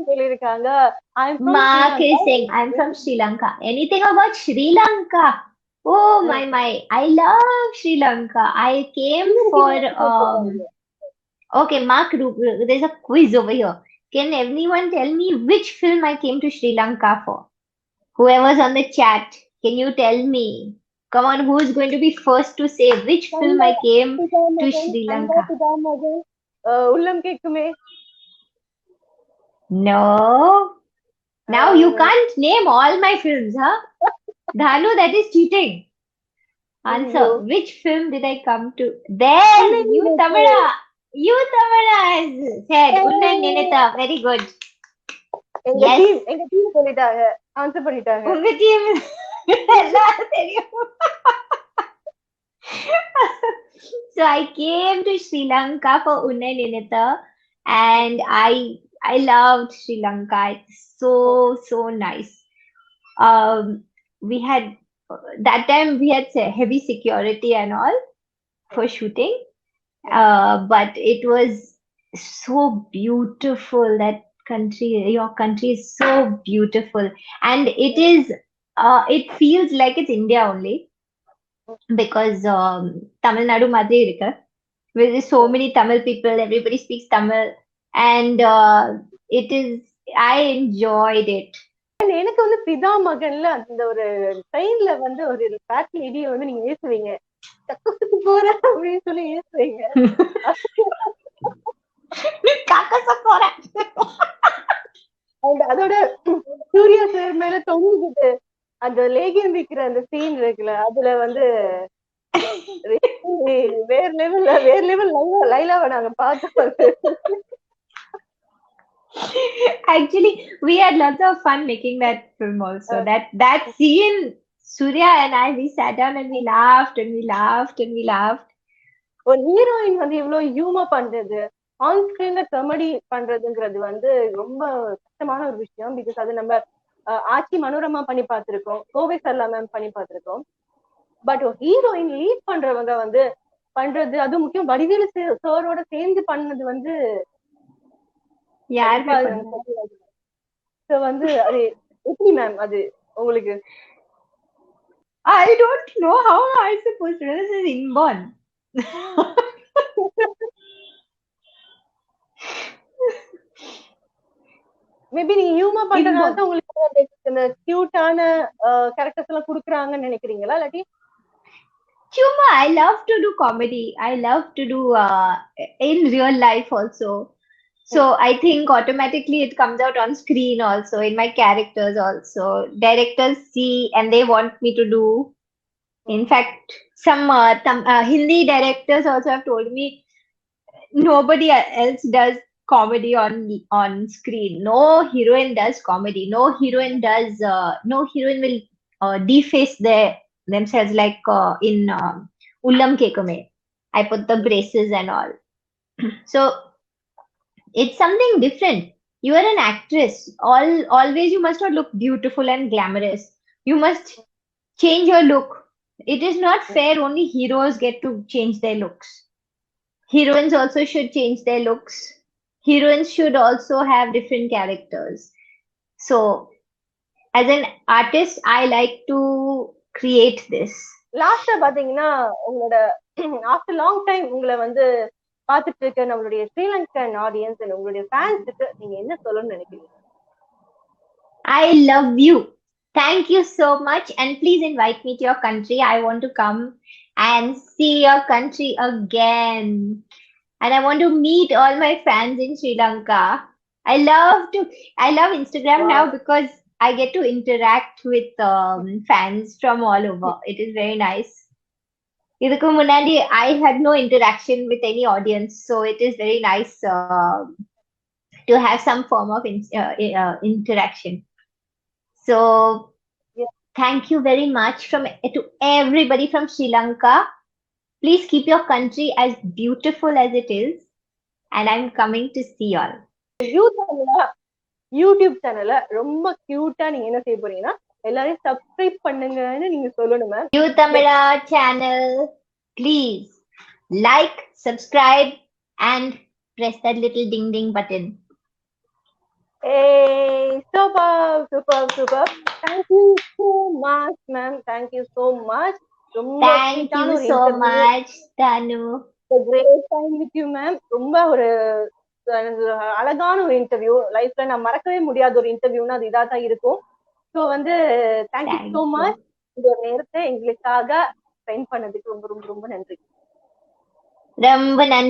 சொல்லிருக்காங்க. I'm from Sri Mark Lanka. is saying, I'm from Sri Lanka. Anything about Sri Lanka? Oh my. I love Sri Lanka. I came for okay, Mark, there's a quiz over here. Can anyone tell me which film I came to Sri Lanka for? Whoever's on the chat, can you tell me? Come on, who's going to be first to say which film கண்பா I came to Pithamagan, Sri கண்பா Lanka? Pithamagan, Ullam Ketkumae. No. Now you uh can't name all my films, huh? Dhanu, that is cheating. ஐயோ, Answer. Which film did I come to? There, உன்னை you நினைத்து. Tamara. You Tamara has said. Unna Ninita. Very good. Yes. எங்க team சொல்லிட்டாங்க, answer பண்ணிட்டாங்க. உங்க team எல்லாரும் தெரியும். So I came to Sri Lanka for Unna Ninita and I loved Sri Lanka. It's so nice. We had that time we had heavy security and all for shooting. But it was so beautiful. That country, your country is so beautiful, and it feels like it's India only because Tamil Nadu மாதிரி இருக்கு. With so many Tamil people, everybody speaks Tamil, and it is. I enjoyed it. எனக்கு வந்து பிதாமகன்ல அந்த ஒரு ட்ரெயின்ல வந்து ஒரு fat லேடிய வந்து நீங்க ஏசுவீங்க, கக்கூசுக்கு போற அப்படின்னு சொல்லி ஏசுவீங்க. கக்கச போறேன். அதோட சூர்யா சார் மேல தொங்குகிட்டு அந்த லேகியம் விக்கிற அந்த சீன் இருக்குல்ல, அதுல வந்து வேற லெவல் லைலாவை நாங்க பார்த்தோம். Actually, we had lots of fun making that film also. That scene, Surya and I, we sat down and we laughed and we laughed and we laughed. ஒரு ஹீரோயின் வந்து இவ்வளவு ஹியூமர் பண்றது, ஆன் ஸ்கிரீன்ல comedy பண்றதுங்கிறது வந்து ரொம்ப கஷ்டமான ஒரு விஷயம். பிகாஸ் அது நம்ம ஆச்சி மனோரமா பண்ணி பார்த்திருக்கோம், கோவை சர்லா மேம் பண்ணி பார்த்திருக்கோம். பட் ஹீரோயின் லீட் பண்றவங்க வந்து பண்றது, அது முக்கியம் வடிவேலு சாரோட சேர்ந்து பண்ணது வந்து யார் வந்து அது எப்படி மேம் அது உங்களுக்கு? I don't know how I supposed to know. This is inborn. Maybe நீங்க ஹியூமர் பண்றதுனால தான் உங்களுக்கு இந்த கியூட்டான கேரக்டர்ஸ் எல்லாம் குடுக்குறாங்கன்னு நினைக்கிறீங்களா? இல்லாட்டி Humor, I love to do comedy. I love to do in real life also. So I think automatically it comes out on screen also, in my characters also. Directors see and they want me to do. In fact, some Hindi directors also have told me nobody else does comedy on screen. No heroine does comedy. No heroine will deface themselves like in Ullam Kekame. I put the braces and all. So it's something different. You are an actress. Always you must not look beautiful and glamorous. You must change your look. It is not fair only heroes get to change their looks. Heroines also should change their looks. Heroines should also have different characters. So as an artist, I like to create this. லாஸ்டா பாத்தீங்கன்னா உங்களோட after long time உங்களை வந்து பாத்துட்டு இருக்க நம்மளுடைய Sri Lankan audience and உங்களுடைய ஃபேன்ஸுக்கு நீங்க என்ன சொல்லணும்னு நினைக்கிறீங்க? I love you. Thank you so much, and please invite me to your country. I want to come and see your country again. And I want to meet all my fans in Sri Lanka. I love Instagram now because I get to interact with fans from all over. It is very nice. இதுக்கு முன்னாடி I had no interaction with any audience, so it is very nice to have some form of interaction. So thank you very much to everybody from Sri Lanka. Please keep your country as beautiful as it is, and I'm coming to see y'all. YouTube சேனல்ல ரொம்ப கியூட்டா நீங்க என்ன செய்ய போறீங்கன்னா எல்லாரையும் subscribe பண்ணுங்கன்னு நீங்க சொல்லணும் ma'am. You Tamara channel, please like, subscribe, and press that little ding ding button. Hey, superb, superb, superb. Thank you so much, ma'am. Thank you so much. ரொம்ப Thank ஸ்வீட்டான you ஒரு so interview. much, Danu. Great time with you ma'am. ரொம்ப ஒரு அழகான ஒரு interview. லைஃப்ல நான் மறக்கவே முடியாத ஒரு இன்டர்வியூனா அது இதா தான் இருக்கும். ஸோ வந்து thank you so Thank much. you. இந்த நேரத்தை எங்களுக்காக ஸ்பெண்ட் பண்ணதுக்கு ரொம்ப ரொம்ப ரொம்ப நன்றி. ரொம்ப நன்றி